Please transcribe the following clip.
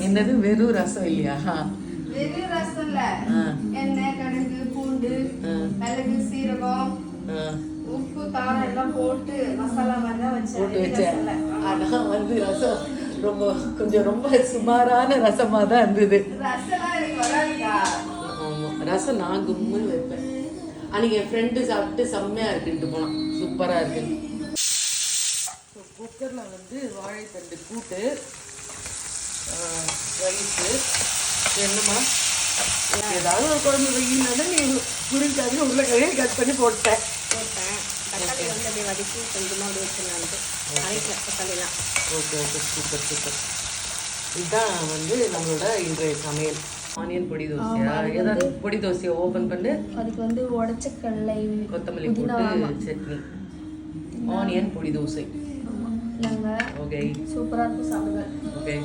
என்னது வெறும் ரசம் இல்லையா? வெறும் ரசம் இல்ல, எண்ணெய், கடுகு, பூண்டு, மிளகு, சீரகம், உப்பு, காரம் எல்லாம் போட்டு மசாலா மாதிரி தான் வச்சேன். ஆனா வந்து ரசம் ரொம்ப சுமாரான ரசமா தான் இருந்தது. ரசம் நான் கும்முன்னு வைப்பேன். அன்னைக்கு என் ஃப்ரெண்டு சாப்பிட்டு செம்மையா இருக்குன்ட்டு போனான், சூப்பரா இருக்குன்னு. குக்கர்ல வந்து வாழைத்தண்டு கூட்டு, ரைஸு, என்னம்மா ஏதாவது ஒரு குழம்பு வையினாலும் நீ புரிஞ்சாது உருளைக்கிழங்கு கட் பண்ணி போட்டேன். தக்காளி வந்து அப்படியே வதக்கி கொஞ்சமாக அப்படி வச்சுருந்தான்ட்டு தக்காளிலாம். Okay super. இதுதான் வந்து நம்மளோட இன்றைய சமையல். ஆனியன் பொடி தோசையா? ஏதாவது பொடி தோசையை ஓப்பன் பண்ணு. அதுக்கு வந்து உடச்ச கடலை, கொத்தமல்லி போட்டு சட்னி, ஆனியன் பொடி தோசை. ஓகே, சூப்பராக இருக்கும், சாப்பிடுங்க. ஓகே.